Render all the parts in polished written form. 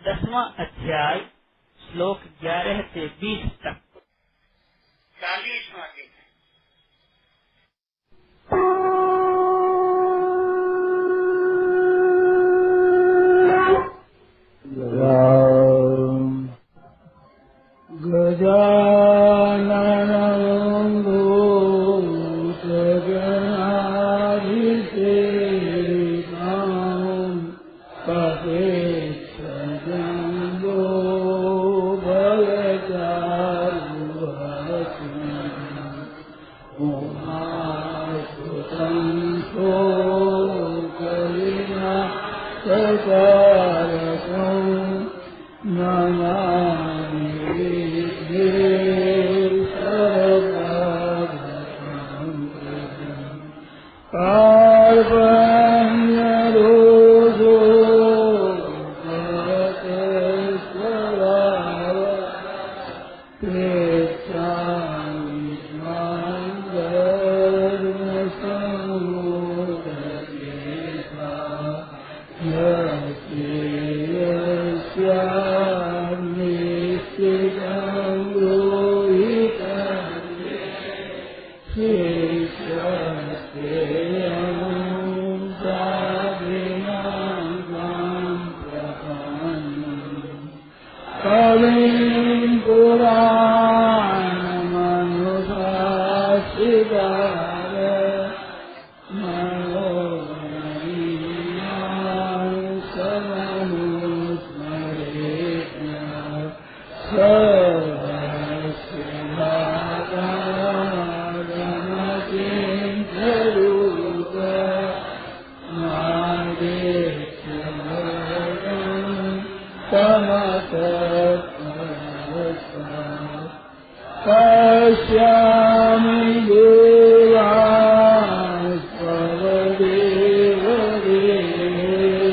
10वां अध्याय श्लोक 11 से 20 तक। 40वां दिन गजाननं भूतगणाधिसेवितं पपेक्षजम्बो बलचारुहरसिंहम् उमासुतं शोकविना सकारकम् नमामि कार्पण्यरोधो भवतेश्वराय प्रेक्षामि मां धर्मसम्मोदयेता यस्यानिश्चितं रोहितं शेषस्तेऽहं साधिनां त्वां प्रपन्नम् कविं पुराणमनुशासितार मनोमयीनां समनुस्मरेत् सर्वस्यभागमचिन्त्यरूप मार्गेक्षभगं पश्यामि देवास्त्वदेवदेहे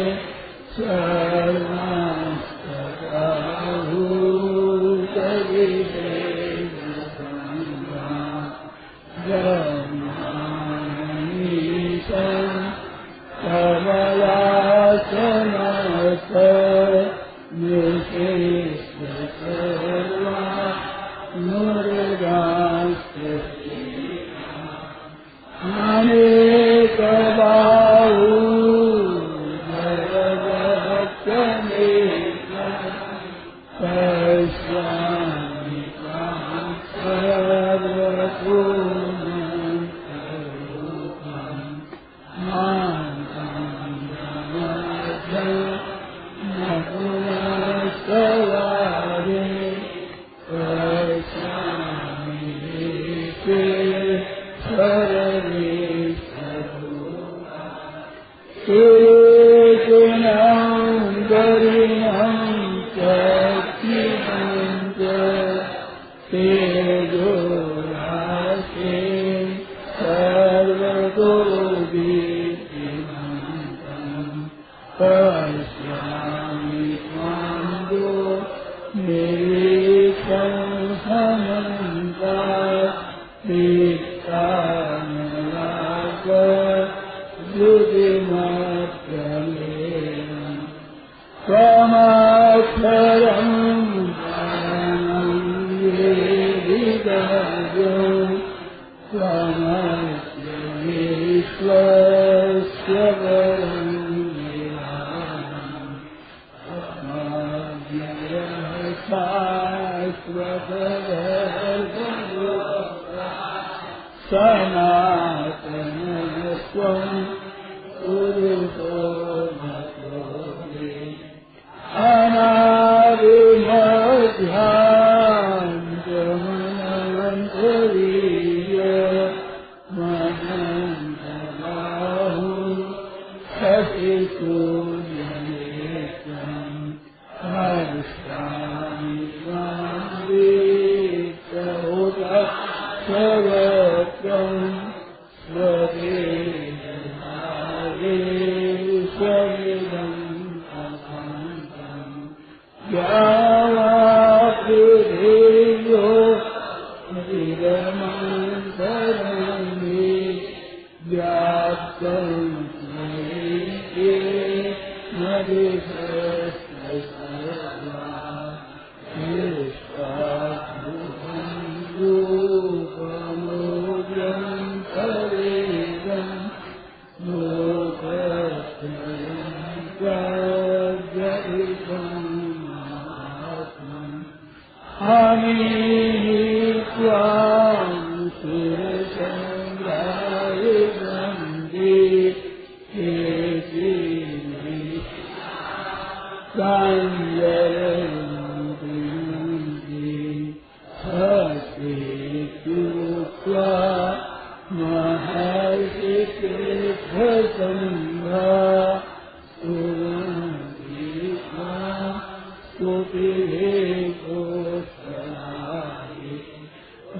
सर्वस्तभूतविधेयसङ्घानीशं कमलासनस्थ निशेषसर्वा मुरुगास्ते अनेकबाहू भरतनेत्रं पश्यामि त्वां सर्वतोमुखं मां नकुलस्तवारे पश्यामि सुगुणं गरिणं चक्षुषं च तेजोराशिं सर्वतो दीप्तिमन्तं पश्यामि त्वां निरीक्षं समन्तात् दीप्तानलाकद्युतिमत्प्रमेयम् त्वमक्षरं ज्ञानं वेदितव्यं त्वमस्य विश्वस्य परं निधानम् त्वमव्ययः शाश्वतधर्मो सनातनस्त्वं पुरुषो भतो मे अनादिमध्यान्तमनवन्तरीय मनन्तबाहु शशिसूर्यनेत्रं हर्षामि त्वां दीप्तहुतः सर्वत्रं स्वदेशभागेश्वरिदं अखण्डं यावापृथिव्यो निरमन्तरङ्गे व्याप्तं त्वयि नदिशस्त्रस्य Amin Surasangrai Gandhi Kesini Sanjayandi Hasti Kukla Maharshi Krishna Surandhika Supihiko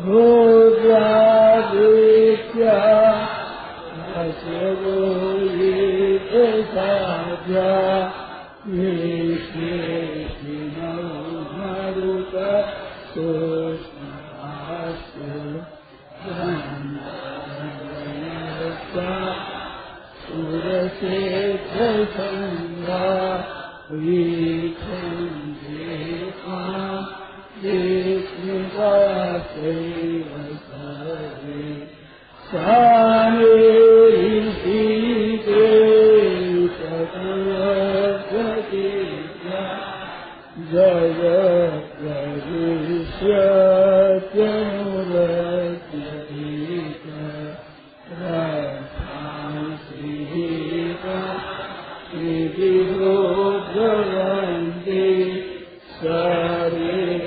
Bhudraditya Asavoli Sadhya Visheshina Maruta Susmasa Brahmanasa Surasekha Sangha Vikhandeka Vishnikasevasare Samirishite Satarasatitya Jayatyavishyatyanuratyatita Rathasrihita Vidhirodhavanti Sare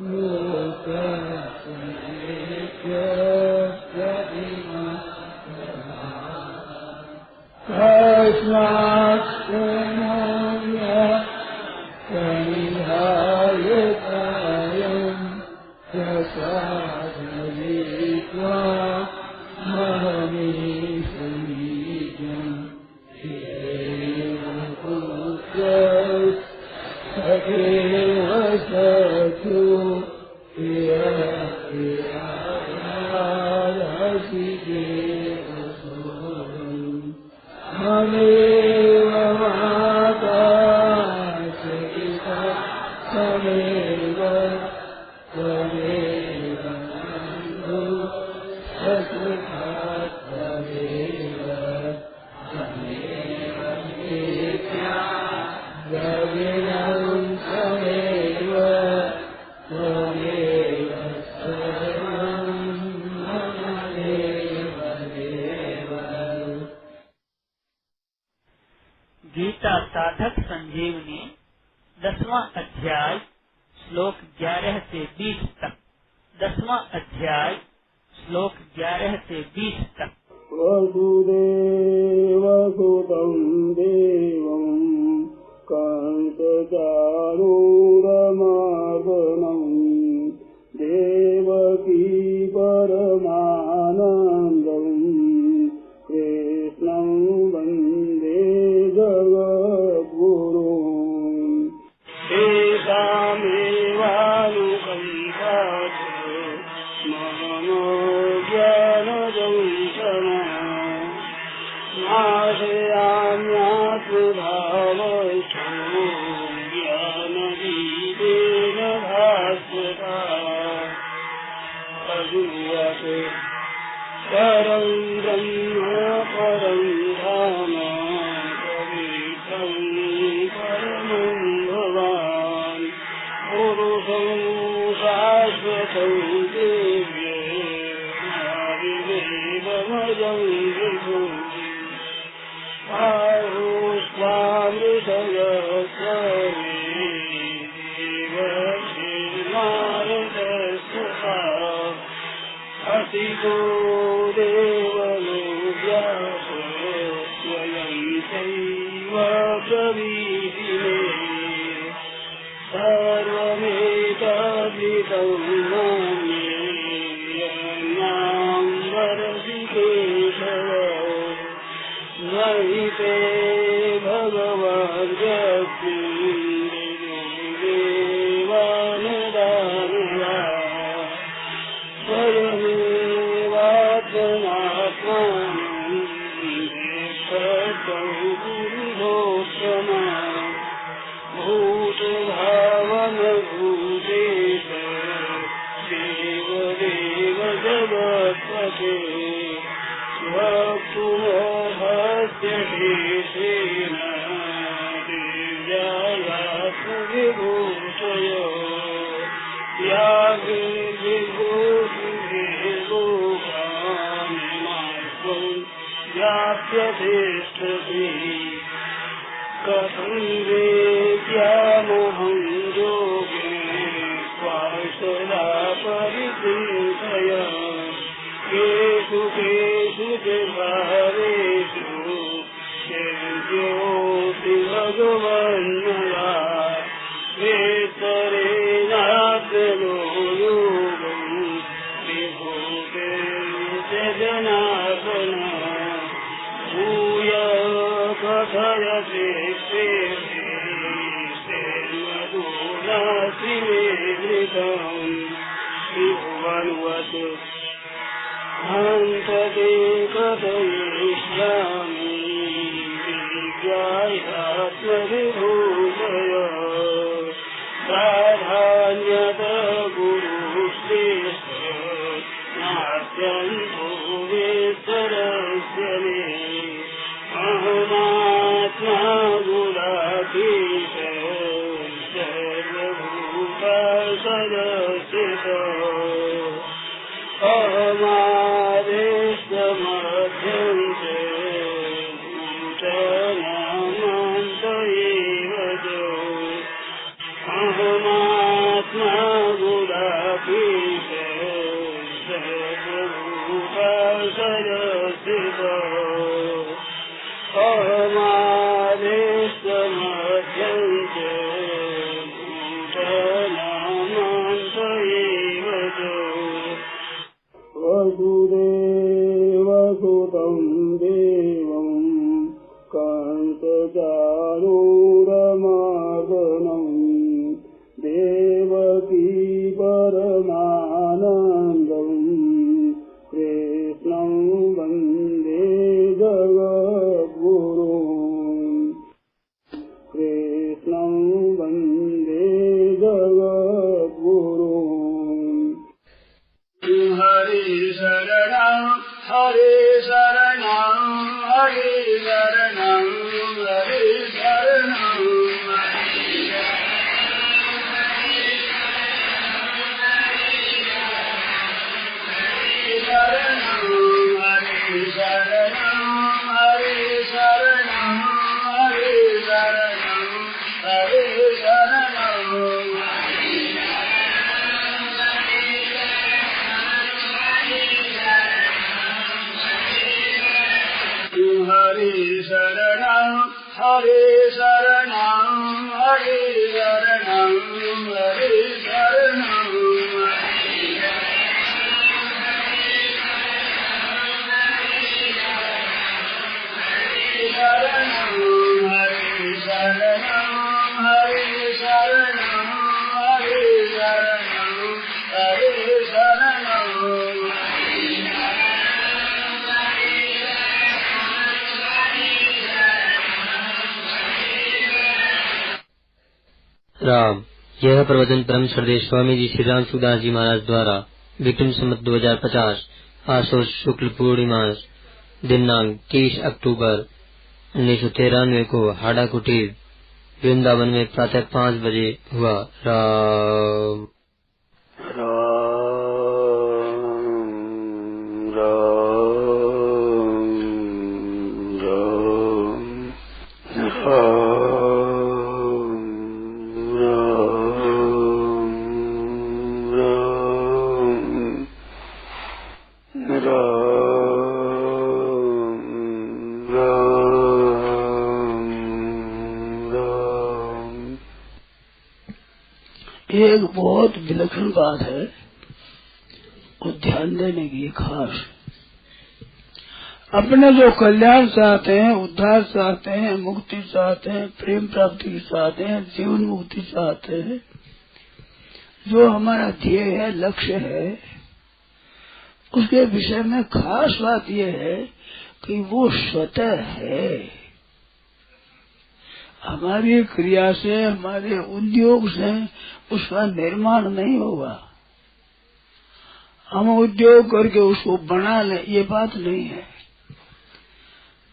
No Gita साधक संजीवनी 10वां अध्याय श्लोक 11 से 20 तक। 10वां अध्याय श्लोक 11 से 20 तक। वसुदेवसुतं देवं कंसचाणूरमर्दनं देवकी परमानन्दं कृष्णं वन्दे जगद्गुरुम्। तेषामेवानुकम्पात् मनो नाशयाम्यात्मभावस्तु ज्ञानदीपेन भास्वता। अजुवत् परं ब्रह्म परं धाम पवित्रं परमं भवान् पुरुषं शाश्वतं दिव्यमजं विभुम्। असितो देवलो व्यासो स्वयं चैव प्रवीदिने सर्वमेतद्विदं मन्ये यन्नाम्बरसिकेशव नहिते भगवद्गतिर्देवानदानया स्वयमेवात्मनात्मानं देशतं गुरुभोक्तमा भूतभावनभूतेश देवदेव जगत्पते वक्तुमर्हस्य शेषेण दिव्यात्मविभूषय याविर्विभूषिर्गोपानिमास्त्वं व्याप्यतिष्ठति। कथं वेद्यामहं योगिने स्वासदा परिचिन्तय केषु केषु च भावेषु चिन्त्योऽपि भगवन्मया वेत्तरेणात्मनो योगं विभूतेश्च जनार्दन भूय कथयते श्रीमधुनासि मे मृतम् त्रिभुवनवत् हन्तते कथयिष्यामि दिव्यात्मविभूषय प्राधान्यत गुरुश्रेष्ठ नास्त्यन्तो वेत्तरस्य मे अहमात्मा गुणाधीश सर्वभूतसदस्यः अहमादेशमध्यं च भूतानामन्त एव च अहमात्मा गुणाधीश हरि शरणं हरि शरणं हरि शरणं राम। यह प्रवचन परम श्रद्धेय स्वामी जी श्री रामसुदास जी महाराज द्वारा विक्रम संवत 2050 आसोज शुक्ल पूर्णिमा दिनांक 30 अक्टूबर 1993 को हाड़ा कुटीर वृंदावन में प्रातः 5 बजे हुआ। राम एक बहुत विलक्षण बात है और ध्यान देने की खास। अपने जो कल्याण चाहते हैं, उद्धार चाहते हैं, मुक्ति चाहते हैं, प्रेम प्राप्ति चाहते हैं, जीवन मुक्ति चाहते हैं, जो हमारा ध्येय है, लक्ष्य है, उसके विषय में खास बात यह है कि वो स्वतः है। हमारी क्रिया से, हमारे उद्योग से उसका निर्माण नहीं होगा। हम उद्योग करके उसको बना ले, ये बात नहीं है।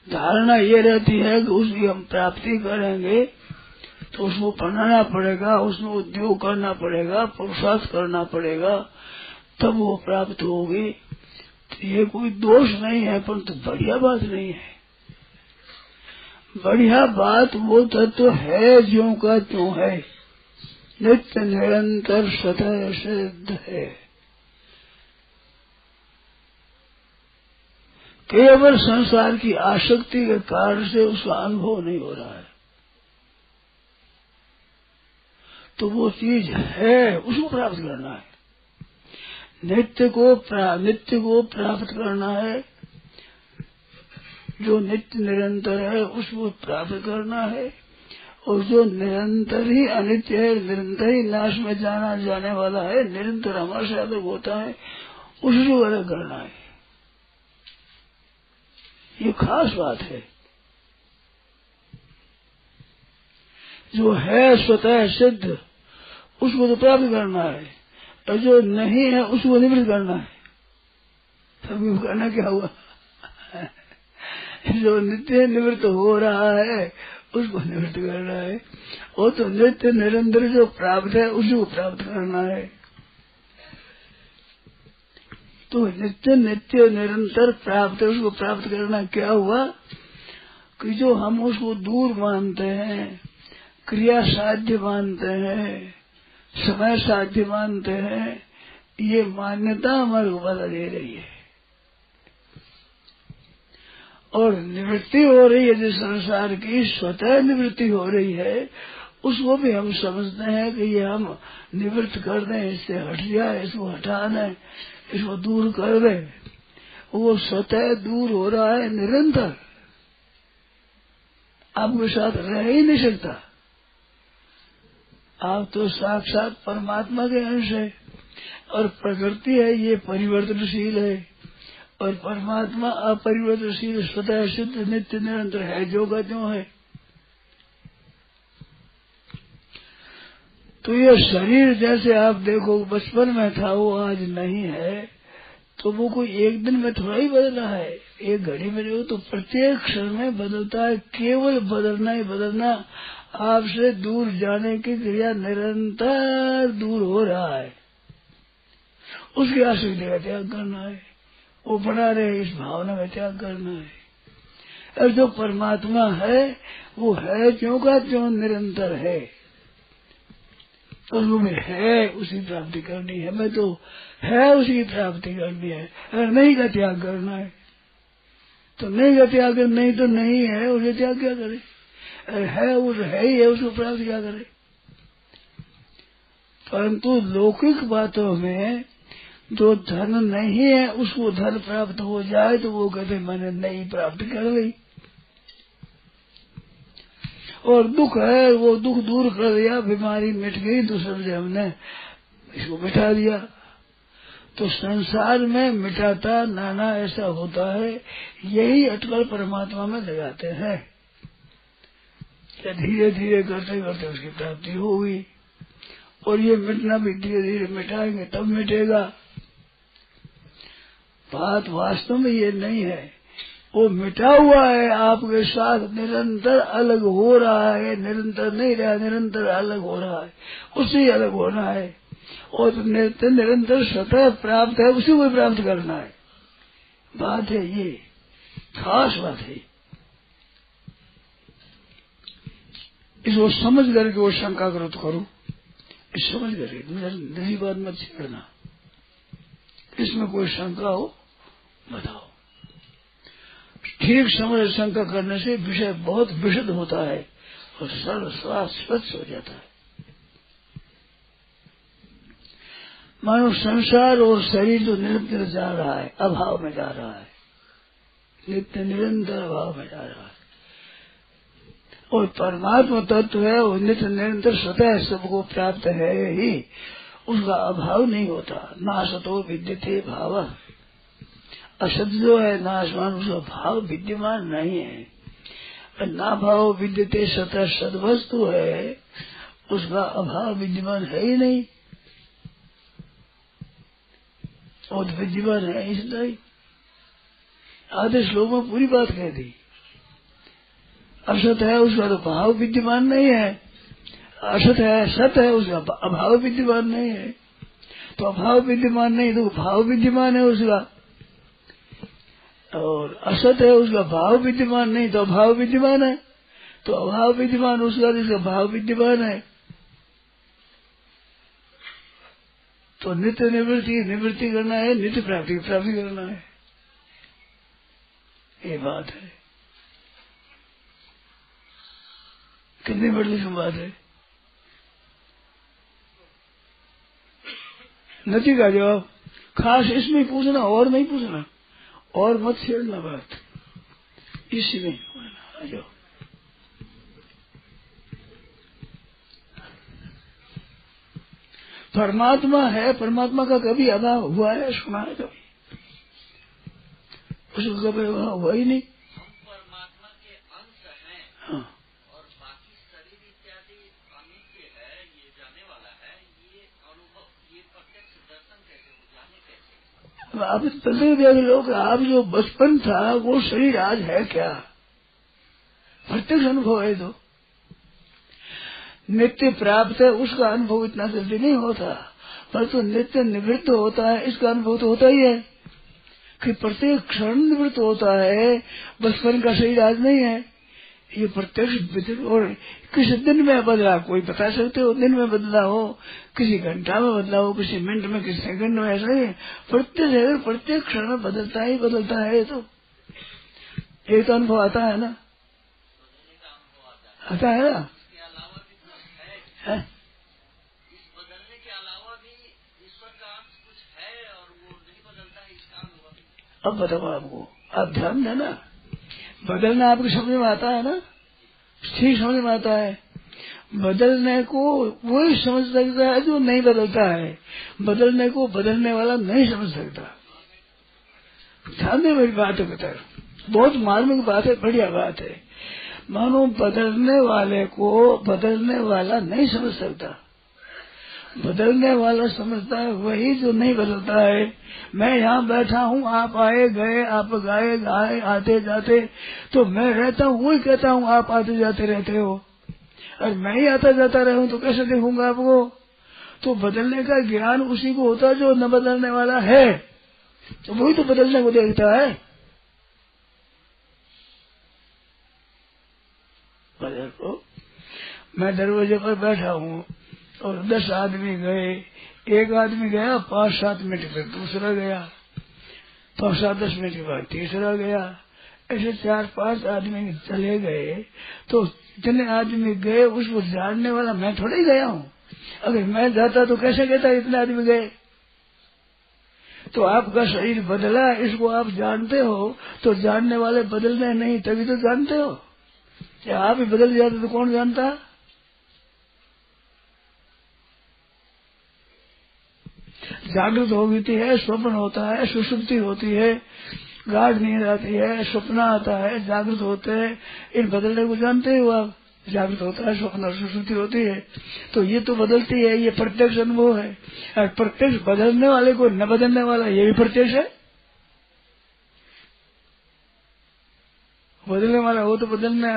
धारणा ये रहती है कि उसकी हम प्राप्ति करेंगे तो उसको बनाना पड़ेगा, उसमें उद्योग करना पड़ेगा, पुरुषार्थ करना पड़ेगा, तब वो प्राप्त होगी। तो ये कोई दोष नहीं है, परंतु बढ़िया बात नहीं है। बढ़िया बात वो तत्व है ज्यों का त्यों है, नित्य निरंतर स्वतः सिद्ध है। केवल संसार की आसक्ति के कारण से उसका अनुभव नहीं हो रहा है। तो वो चीज है, उसको प्राप्त करना है। नित्य को प्राप्त करना है। जो नित्य निरंतर है उसको प्राप्त करना है, और जो निरंतर ही अनित्य है, निरंतर ही नाश में जाने वाला है, निरंतर हमारे से अलग होता है, उसको अलग करना है। ये खास बात है। जो है स्वतः सिद्ध उसको तो प्राप्त करना है, और जो नहीं है उसको निवृत्त करना है। तभी करना क्या हुआ? जो नित्य निवृत्त हो रहा है उसको निवृत्त करना है, वो तो नित्य निरंतर जो प्राप्त है उसको प्राप्त करना है। तो नित्य निरंतर प्राप्त है, उसको प्राप्त करना क्या हुआ कि जो हम उसको दूर मानते हैं, क्रिया साध्य मानते हैं, समय साध्य मानते हैं, ये मान्यता हमारे को बता दे रही है। और निवृत्ति हो रही है जिस संसार की, स्वतः निवृत्ति हो रही है, उसको भी हम समझते हैं कि ये हम निवृत्त कर दें, इससे हट जाए, इसको हटा दें, इसको दूर कर दें। वो स्वतः दूर हो रहा है निरंतर, आपके साथ रह ही नहीं सकता। आप तो साक्षात परमात्मा के अंश है, और प्रकृति है ये परिवर्तनशील है, और परमात्मा अपरिवर्तनशील स्वतः सिद्ध नित्य निरंतर है, जो का त्यों है। तो ये शरीर जैसे आप देखो बचपन में था, वो आज नहीं है, तो वो कोई एक दिन में थोड़ा ही बदला है, एक घड़ी में जो तो प्रत्येक क्षण में बदलता है। केवल बदलना ही बदलना, आपसे दूर जाने की क्रिया निरंतर दूर हो रहा है, उसकी आसक्ति का त्याग करना है, वो बना रहे इस भावना का त्याग करना है। और जो परमात्मा है वो है क्यों का त्यों निरंतर है, तो वो में है उसी प्राप्ति करनी है, मैं तो है उसी प्राप्ति करनी है, अगर नहीं का त्याग करना है तो नहीं का त्याग, नहीं तो नहीं है, उसे त्याग क्या करे। है वो है ही है, उसको प्राप्त क्या करे। परंतु लौकिक बातों में जो धन नहीं है उसको धन प्राप्त हो जाए तो वो कहते मैंने नहीं प्राप्त कर ली। और दुख है वो दुख दूर कर दिया, बीमारी मिट गई तो समझे हमने इसको मिटा दिया। तो संसार में मिटाता नाना ऐसा होता है, यही अटकल परमात्मा में लगाते हैं। धीरे धीरे करते करते उसकी प्राप्ति होगी, और ये मिटना भी धीरे धीरे मिटाएंगे तब मिटेगा। बात वास्तव में ये नहीं है, वो मिटा हुआ है आपके साथ, निरंतर अलग हो रहा है, निरंतर नहीं रहा, निरंतर अलग हो रहा है, उससे ही अलग होना है। और निरंतर स्वतः प्राप्त है, उसी को प्राप्त करना है। बात है ये, खास बात है। इसको समझ करके वो शंका करो तो करो, इस समझ करके नई बात मत छेड़ना। इसमें कोई शंका हो बताओ। ठीक समझ शंका करने से विषय बहुत विशद होता है और सरल स्वच्छ हो जाता है। मानो संसार और शरीर तो निरंतर जा रहा है, अभाव में जा रहा है, नित्य निरंतर अभाव में जा रहा है। और परमात्मा तत्व है वो नित्य निरंतर स्वतः सबको प्राप्त है ही, उसका अभाव नहीं होता। नासतो विद्यते भाव, असत जो है नाशवान उसका भाव विद्यमान नहीं है। ना भाव विद्यते सतः सद्वस्तु है, उसका अभाव विद्यमान है ही नहीं, और विद्यमान है इसलिए आधे श्लोक में पूरी बात कह दी। असत है उसका तो भाव विद्यमान नहीं है, असत है सत है उसका अभाव विद्यमान नहीं है। तो अभाव विद्यमान नहीं तो भाव विद्यमान है उसका, और असत है उसका भाव विद्यमान नहीं तो अभाव विद्यमान है। तो अभाव विद्यमान उसका जिसका भाव विद्यमान है। तो नित्य निवृत्ति करना है, नित्य प्राप्ति करना है, ये बात है। कितनी बड़ी बात है। नती का जवाब खास इसमें पूछना और नहीं पूछना, और मत छेड़ना बात, इसी में आ जाओ। परमात्मा है, परमात्मा का कभी अभाव हुआ है, सुना है कभी? उसका कभी अभाव हुआ ही नहीं। परमात्मा के अंश हैं। हाँ। और बाकी शरीर इत्यादि अनित्य है, ये जाने वाला है, ये अनुभव, ये प्रत्यक्ष दर्शन कैसे हो, जाने कैसे? आप तभी देख लो कि आप जो बचपन था वो शरीर आज है क्या? प्रत्यक्ष अनुभव है। तो नित्य प्राप्त है उसका अनुभव इतना जल्दी नहीं होता, परंतु नित्य निवृत्त होता है इसका अनुभव तो होता ही है कि प्रत्येक क्षण निवृत्त होता है। बचपन का शरीर आज नहीं है, ये प्रत्यक्ष। और किसी दिन में बदला, कोई बता सकते हो दिन में बदला हो, किसी घंटा में बदला हो, किसी मिनट में, किसी सेकंड में, ऐसा ही प्रत्येक क्षण में बदलता है। तो ये तो अनुभव आता है ना, आता है ना। इस बदलने के अलावा भी ईश्वर का अंश कुछ है और वो नहीं बदलता है, इसका अनुभव। अब बताओ आपको, आप ध्यान देना, बदलना आपकी समझ में आता है ना, ठीक समझ में आता है। बदलने को वही समझ सकता है जो नहीं बदलता है, बदलने को बदलने वाला नहीं समझ सकता। ध्यान दे मेरी बात है, बहुत मार्मिक बात है, बढ़िया बात है। मानो बदलने वाले को बदलने वाला नहीं समझ सकता, बदलने वाला समझता है वही जो नहीं बदलता है। मैं यहाँ बैठा हूँ, आप आए गए, आप गए आते जाते, तो मैं रहता हूँ, वही कहता हूँ आप आते जाते रहते हो। और मैं ही आता जाता रहूं तो कैसे देखूंगा आपको? तो बदलने का ज्ञान उसी को होता है जो न बदलने वाला है, तो वही तो बदलने को देखता है। देखो, मैं दरवाजे पर बैठा हूँ और 10 आदमी गए, एक आदमी गया 5-7 मिनट फिर दूसरा गया, 5-7-10 मिनट के बाद तीसरा गया, ऐसे 4-5 आदमी चले गए तो जितने आदमी गए उसको जानने वाला मैं थोड़ा ही गया हूँ। अगर मैं जाता तो कैसे कहता इतने आदमी गए। तो आपका शरीर बदला, इसको आप जानते हो तो जानने वाले बदलने नहीं तभी तो जानते हो। क्या आप ही बदल जाते तो कौन जानता। जागृत होती है, स्वप्न होता है, सुषुप्ति होती है, गाढ़ नींद आती है, सपना आता है, जागृत होते हैं। इन बदलने को जानते हो आप। जागृत होता है, स्वप्न और सुषुप्ति होती है, तो ये तो बदलती है, ये प्रत्यक्ष अनुभव है। और प्रत्यक्ष बदलने वाले को न बदलने वाला ये भी प्रत्यक्ष है। बदलने वाला हो तो बदलने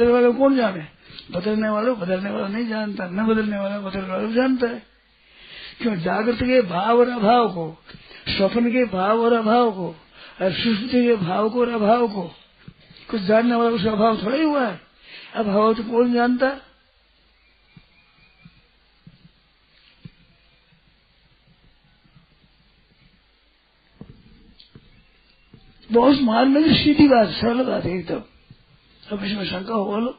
वाले को कौन जाने। बदलने वाला नहीं जानता, न बदलने वाला बदलने वाला जानता है। क्यों। जागृत के भाव और अभाव को, स्वप्न के भाव और अभाव को, और सुषुप्ति के भाव को और अभाव को कुछ जानने वाला उसका अभाव थोड़ा ही हुआ है। अभाव तो कौन जानता। बहुत मानने की सीधी बात, सरल बात है एकदम। अब इसमें शंका हो बोलो।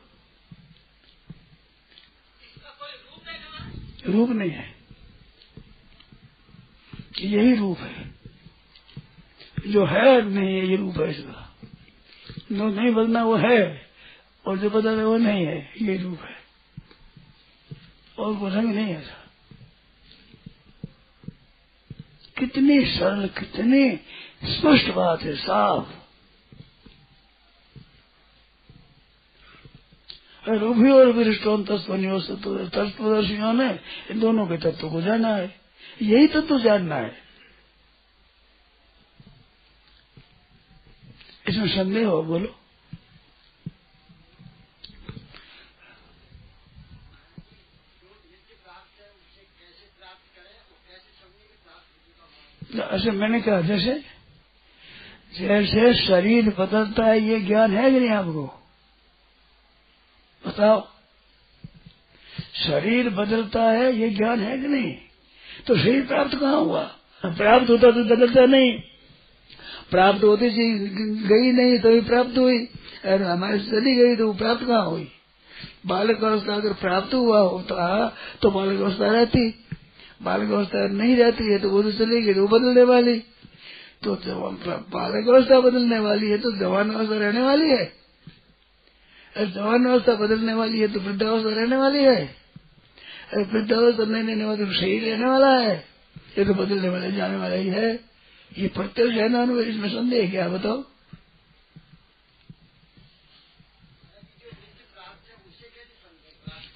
रूप नहीं है, यही रूप है। जो है नहीं है, ये रूप है इसका। जो नहीं बदलना वो है, और जो बदल वो नहीं है, ये रूप है। और कोई रंग नहीं है ऐसा। कितनी सरल, कितनी स्पष्ट बात है, साफ। रूपी और विरिष्टों तत्वनियों तत्वदर्शियों ने इन दोनों के तत्व को जाना है। यही तत्व जानना है। इसमें संदेह हो बोलो। ऐसे मैंने कहा जैसे शरीर बदलता है, ये ज्ञान है कि नहीं आपको। बताओ, शरीर बदलता है ये ज्ञान है कि नहीं। तो शरीर प्राप्त कहाँ हुआ। प्राप्त होता तो बदलता नहीं। प्राप्त होती गई नहीं तो ही प्राप्त हुई, और हमारे चली गई तो वो प्राप्त कहाँ हुई। बालक अवस्था अगर प्राप्त हुआ होता तो बालक अवस्था रहती। बालक अवस्था नहीं रहती है तो वो तो चली गई, तो बदलने वाली। तो बालक अवस्था बदलने वाली है तो जवान अवस्था रहने वाली है। जवान अवस्था बदलने वाली है तो वृद्धावस्था रहने वाली है। वृद्धावस्था नहीं रहने वाली तो सही रहने वाला है। ये तो बदलने वाले जाने वाला ही है। ये प्रत्यक्ष है ना अनुभव, इसमें संदेह क्या। बताओ।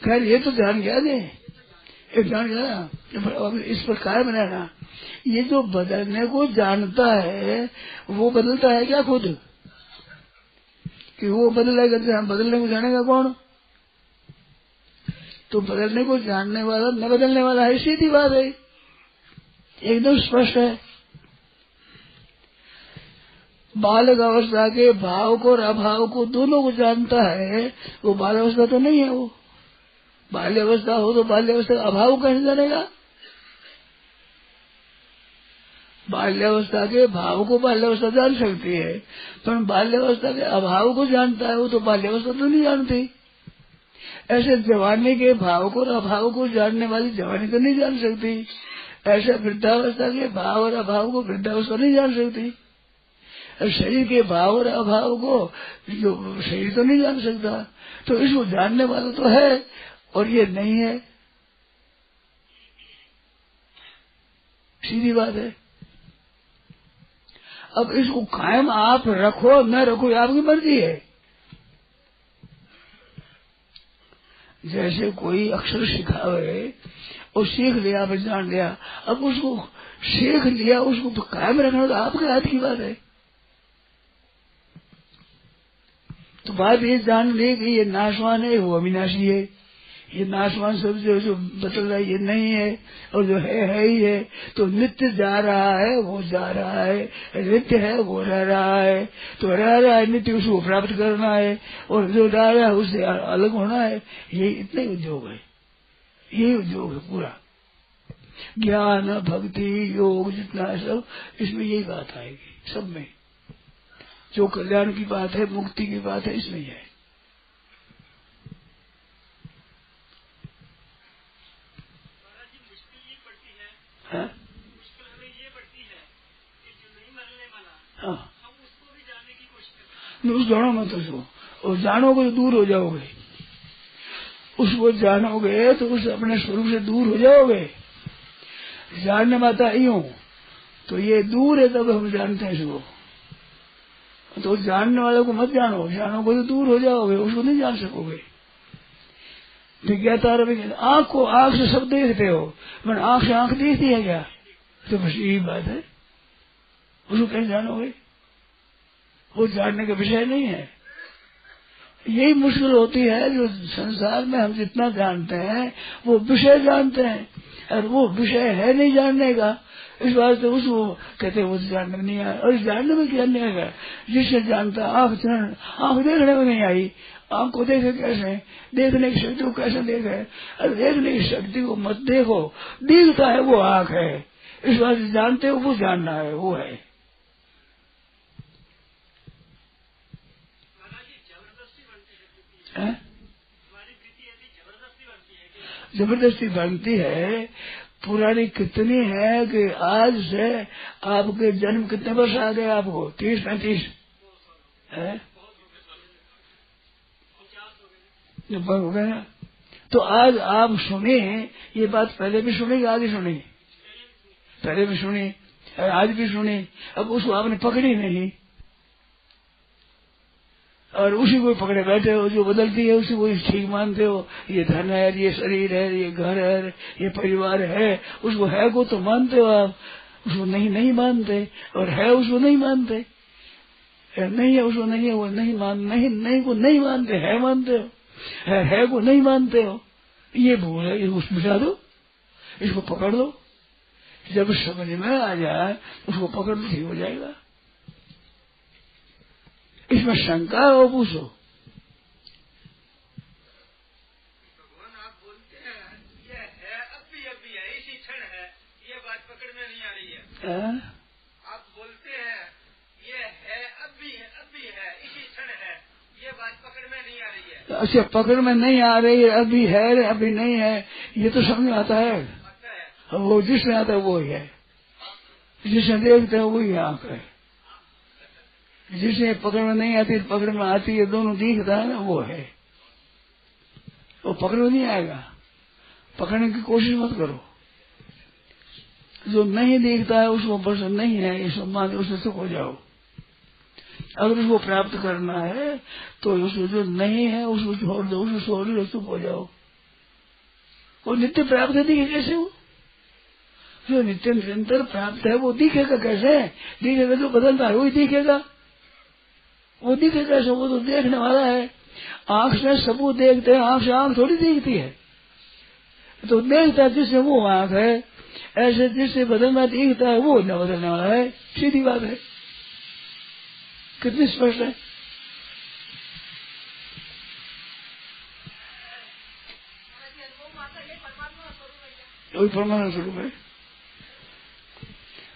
खैर ये तो ध्यान गया दे, एक ध्यान गया। इस पर कायम रहना। ये जो बदलने को जानता है वो बदलता है क्या खुद। कि वो बदलेगा, बदलने को जानेगा कौन। तो बदलने को जानने वाला न बदलने वाला है, सीधी बात है, एकदम स्पष्ट है। बालक अवस्था के भाव को और अभाव को दोनों को जानता है। वो बाल अवस्था तो नहीं है। वो बाल्य अवस्था हो तो बाल्य अवस्था का अभाव कैसे जानेगा। बाल्यावस्था के भाव को बाल्यावस्था जान सकती है, पर बाल्यावस्था के अभाव को जानता है वो तो बाल्यावस्था तो नहीं जानती। ऐसे जवानी के भाव को और अभाव को जानने वाली जवानी तो नहीं जान सकती। ऐसे वृद्धावस्था के भाव और अभाव को वृद्धावस्था नहीं जान सकती। शरीर के भाव और अभाव को जो शरीर तो नहीं जान सकता। तो इसको जानने वाला तो है और ये नहीं है, सीधी बात है। अब इसको कायम आप रखो न रखो, आपकी मर्जी है। जैसे कोई अक्षर सिखावे और सीख लिया, आपने जान लिया, अब उसको सीख लिया, उसको तो कायम रखना तो आपके हाथ की बात है। तो बात ये जान ली कि ये नाशवान है, वो अविनाशी है। ये नाशवान सब जो बदल रहा है ये नहीं है, और जो है ही है। तो नित्य जा रहा है वो जा रहा है, नित्य है वो रह रहा है। तो रह रहा है नित्य, उसको प्राप्त करना है, और जो रह रहा है उससे अलग होना है। ये इतना ही उद्योग है, यही उद्योग है पूरा। ज्ञान भक्ति योग जितना है सब इसमें यही बात आएगी सब में। जो कल्याण की बात है, मुक्ति की बात है, इसमें है। हाँ? मुश्किल हमें ये पड़ती है कि जो नहीं मरने वाला, हाँ, हम उसको भी जानने की कोशिश करते हैं। उस जानो मत उसको, और जानोगे तो दूर हो जाओगे। उसको जानोगे तो उस अपने स्वरूप से दूर हो जाओगे। जानने माता यूं तो ये दूर है, तब हम जानते हैं इसको। तो जानने वाले को मत जानो, जानोगे तो दूर हो जाओगे, उसको नहीं जान सकोगे। विज्ञाता आंख को आंख से सब देखते हो, मैंने आंख से आंख देखती है क्या? तो बस यही बात है, उसको कैसे जानोगे? वो जानने का विषय नहीं है। यही मुश्किल होती है, जो संसार में हम जितना जानते हैं वो विषय जानते हैं, और वो विषय है नहीं जानने का। इस बात से उसको कहते वो जानने में नहीं आया। और जानने में क्या नहीं आएगा? जिससे जानता आंख देखने में नहीं आई, आंख को देखे कैसे? देखने की शक्ति को कैसे देखे? अरे देखने की शक्ति को मत देखो, दिखता है वो आंख है। इस बात से जानते हो वो जानना है, वो है। जबरदस्ती बनती है। पुरानी कितनी है कि आज से आपके जन्म कितने वर्ष आ गए आपको? 30-35 है हो गए ना। तो आज आप सुने ये बात, पहले भी सुनी, आज ही सुनी, पहले भी सुनी, आज भी सुनी। अब उसको आपने पकड़ी नहीं और उसी को पकड़े बैठे हो। जो बदलती है उसी को ठीक मानते हो। ये धन है, ये शरीर है, ये घर है, ये परिवार है, उसको है को तो मानते हो आप, उसको नहीं मानते। और है उसको नहीं मानते, नहीं है उसको नहीं है, वो नहीं को नहीं मानते, है मानते हो। है को नहीं मानते हो, ये भूल है। उसको मिटा दो, इसको पकड़ लो। जब समझ में आ जाए उसको पकड़ लो, ठीक हो जाएगा। इसमें शंका है वो पूछो। भगवान आप बोलते हैं ये है अब भी है, इसी क्षण है, ये बात पकड़ में नहीं आ रही है। आप बोलते हैं ये है अब भी है, इसी क्षण है, ये बात पकड़ में नहीं आ रही है। अच्छा, पकड़ में नहीं आ रही है, अभी है अभी नहीं है, ये तो समझ में आता है। वो जिसमें आता है वो ही है, जिसमें देखते हैं वही आंख है। जिसे पकड़ में नहीं आती, पकड़ में आती है, दोनों दिखता है ना, वो है। वो पकड़ में नहीं आएगा, पकड़ने की कोशिश मत करो। जो नहीं दिखता है उसको बस नहीं है इसको मान, उससे चुप हो जाओ। अगर उसको प्राप्त करना है तो उसको जो नहीं है उसको छोड़ दो, उसको छोड़ दो, चुप हो जाओ। वो नित्य प्राप्त है, दिखे कैसे? वो जो नित्य निरंतर प्राप्त है वो दिखेगा कैसे? दिखेगा जो बदलता है वही दिखेगा। वो दिखे कैसे? वो तो देखने वाला है। आंख से सबूत देखते हैं, आंख से आंख थोड़ी देखती है। तो देखता है जिससे वो आंख है, ऐसे जिससे बदलना दिखता है वो न बदलने वाला है। सीधी बात है, कितनी स्पष्ट है। वही परमानंद स्वरूप है।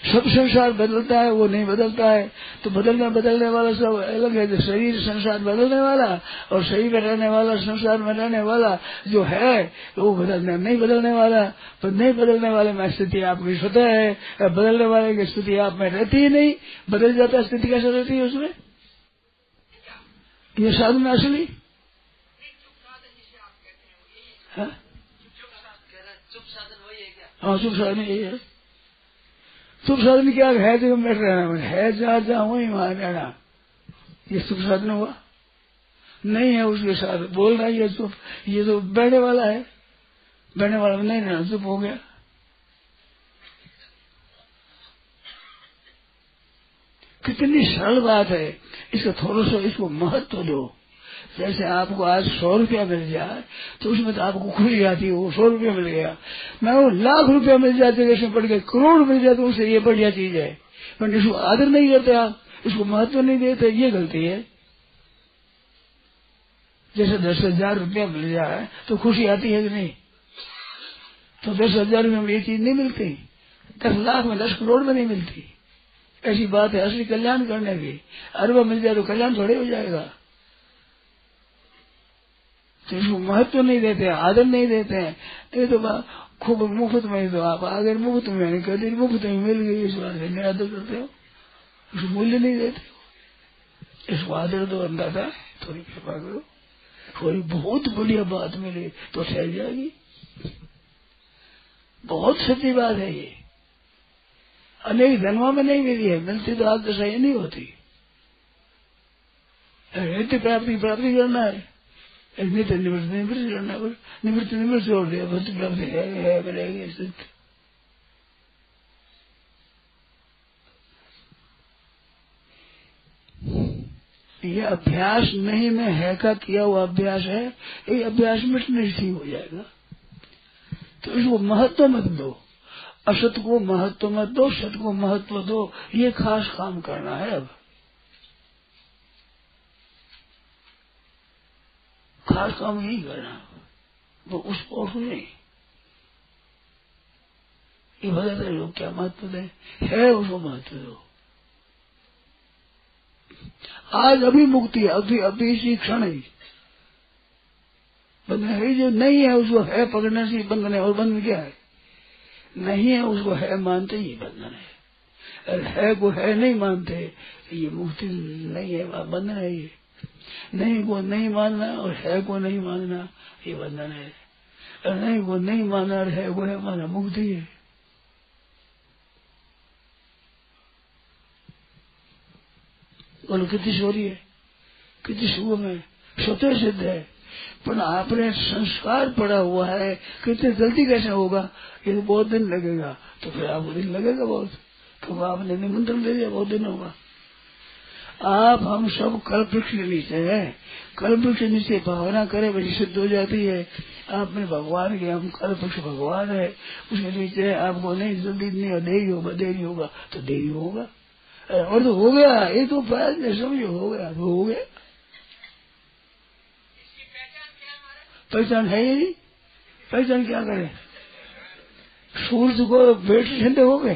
सब संसार बदलता है, वो नहीं बदलता है। तो बदलने वाला सब अलग है। जो शरीर संसार बदलने वाला और शरीर में रहने वाला, संसार में रहने वाला जो है वो नहीं बदलने वाला। तो नहीं बदलने वाले में स्थिति आपकी स्वतः है, बदलने वाले की स्थिति आप में रहती ही नहीं। बदल जाता है, स्थिति कैसे रहती है उसमें? ये साधन असली हाँ, चुप साधन यही है। सुख साधन क्या है? तो बैठ रहना है, जहाँ वही वहां रहना, ये सुख साधन हुआ नहीं है। उसके साथ बोल रहा है ये चुप, ये तो बैठने वाला है, बैठने वाला नहीं रहना, चुप हो गया। कितनी सरल बात है। इसको थोड़ा सा इसको महत्व दो। जैसे आपको आज 100 रुपया मिल जाए तो उसमें तो आपको खुशी आती है, वो 100 रुपया मिल गया। मैं वो लाख रुपया मिल जाते जैसे बढ़ गए, करोड़ मिल जाते, उससे ये बढ़िया चीज है। पर इसको आदर नहीं करते आप, इसको महत्व नहीं देते, ये गलती है। जैसे 10,000 रुपया मिल जाए तो खुशी आती है कि नहीं? तो 10,000 रुपये में ये चीज नहीं मिलती, 10 लाख में 10 करोड़ में नहीं मिलती। ऐसी बात है असली कल्याण करने की। अरबा मिल जाए तो कल्याण थोड़े हो जाएगा। तो इसको महत्व नहीं देते, आदर नहीं देते हैं। ये तो खूब मुफ्त में, तो आप अगर मुफ्त में कहते मुफ्त में मिल गई इस बात से आदर करते हो, उसको मूल्य नहीं देते हो। इसको आदर दो, अंदाजा थोड़ी कृपा करो, थोड़ी बहुत बढ़िया बात मिले तो ठहर जाएगी। बहुत सच्ची बात है ये। अनेक जन्मों में नहीं मिली है, मिलती तो आज दशा ये नहीं होती। नित्य प्राप्ति करना है, नित्य निवृत्ति करना है, निवृत्ति छोड़ दिया, भक्ति प्राप्ति है मिलेगी स्थित। ये अभ्यास नहीं में है का किया हुआ अभ्यास है, ये अभ्यास मिटने से हो जाएगा। तो इसको महत्व मत दो, असत को महत्व मत दो, सत को महत्व दो। ये खास काम करना है। अब खास काम यही करना, वो उसको नहीं। ये बताते लोग क्या महत्व दें, है उसको महत्व दो। आज अभी मुक्ति है, अभी इसी क्षण ही बंधन है। जो नहीं है उसको है पकड़ने से बंधन है। और बंधन क्या है? नहीं है उसको है मानते ही बंधन है। और है को है नहीं मानते, ये मुक्ति नहीं है, बंधन है। ये नहीं को नहीं मानना और है को नहीं मानना, ये बंधन है। और नहीं को नहीं मानना और है को है मानना, मुक्ति है। बोलो कितनी शोरी है, कितनी सुगम है, स्वतः सिद्ध है। पर आपने संस्कार पड़ा हुआ है, कितनी जल्दी कैसे होगा? ये तो बहुत दिन लगेगा। तो फिर आपको दिन लगेगा बहुत, क्योंकि आपने निमंत्रण दे दिया, बहुत दिन होगा। आप हम सब कल्प वृक्ष के नीचे है, कल्प वृक्ष के नीचे भावना करे वही सिद्ध हो जाती है। आपने भगवान के, हम कल्प वृक्ष भगवान है, उसके नीचे आपको नहीं जल्दी नहीं, देरी होगा तो देरी होगा। और तो हो गया, ये तो समझो हो गया तो हो गया। पहचान है ही नहीं, पहचान क्या करे? सूर्य को बैठ ठंडे हो गए,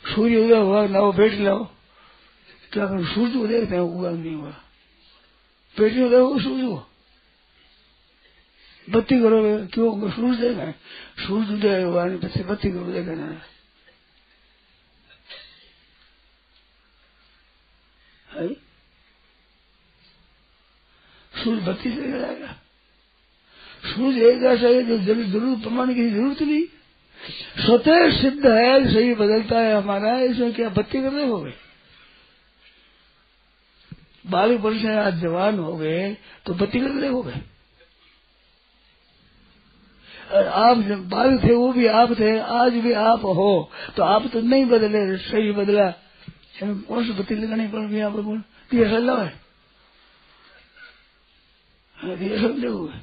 सूर्य उदय हुआ ना, वो बैठ लाओ, क्या करें? सूर्य को देखते हैं, हुआ नहीं हुआ, बैठ उदय होगा सूर्य को, बत्ती करोगे क्यों? सूर्य देखा, सूर्य उदय हुआ नहीं, बत्ती करो देखना। सूर्य बत्ती से जाएगा? सूर्य एक ऐसा है जो जरूर प्रमाण की जरूरत नहीं, स्वतः सिद्ध है, सही बदलता है हमारा। इसमें क्या बत्ती कर रहे हो गए? 12 वर्ष आज जवान हो गए तो बत्ती कर रहे हो गए। और आप जब 12 थे वो भी आप थे, आज भी आप हो, तो आप तो नहीं बदले, सही बदला। कौन सी बत्ती लगानी पड़ गई आप लोगों? दिया सल्ला है, दिया समझे हुए।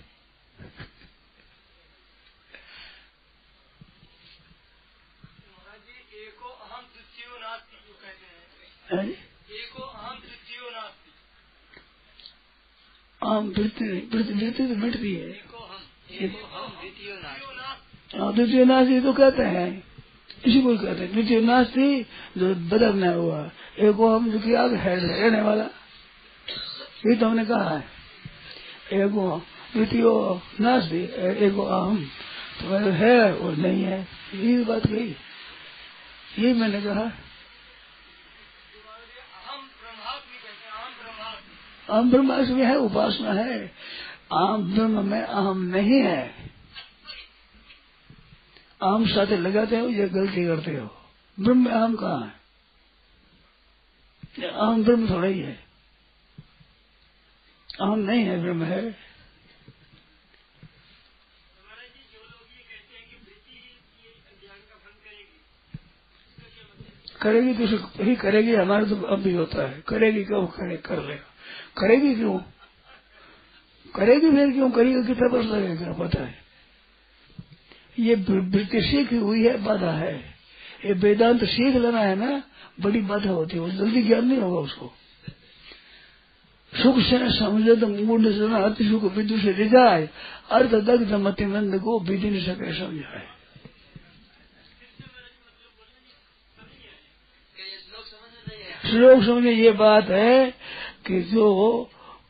आम वृत्ति तो मिटती है, द्वितीय नास्ति तो कहते हैं, इसी को कहते हैं द्वितीय नास्ति, जो बदलना हुआ। एको हम जो कि आगे है रहने वाला, ये तो हमने कहा है। एको द्वितीय नास्ति, एको अहम, तो है और नहीं है, यही बात कही, यही मैंने कहा। अहम ब्रह्मास्मि है, उपासना है। अहम ब्रह्म में अहम नहीं है। अहम साथ लगाते हो, ये गलती करते हो। ब्रह्म में अहम कहाँ है? अहम ब्रह्म थोड़ा ही है, अहम नहीं है, ब्रह्म है। करेगी तो ही करेगी, हमारे तो अब भी होता है। करेगी कब? कर लेगा। करेगी क्यों? करेगी फिर क्यों करेगी? कितना वर्ष लगेगा पता है? ये वृत्ति सीखी हुई है, बाधा है। ये वेदांत सीख लेना है ना, बड़ी बाधा होती है, जल्दी ज्ञान नहीं होगा उसको। सुख से समझे तो मूड सुना, अति सुख विदु से रिजाए, अर्थ दग्ध मति मंद को विधि न सके समझाए। श्लोक समझे ये बात है कि जो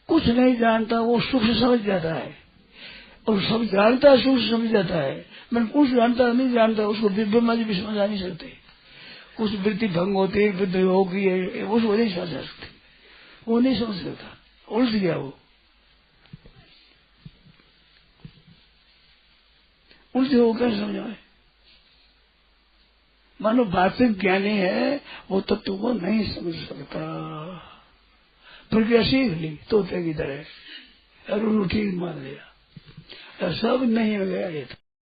कुछ नहीं जानता वो सुख से समझ जाता है, और सब जानता है सुख से समझ जाता है। मैं कुछ जानता नहीं जानता उसको दिव्य भी समझा नहीं सकते। कुछ वृत्ति भंग होती है, वृद्धि होगी, उसको नहीं समझ सकते, वो नहीं समझ सकता, उल्ट गया वो, उल्टे हो कैसे समझाए। मानो वास्तविक ज्ञानी है वो तत्व को नहीं समझ सकता। प्रक्रिया सीख ली तोते की तरह और ठीक मान लिया, सब नहीं हो गया ये तो।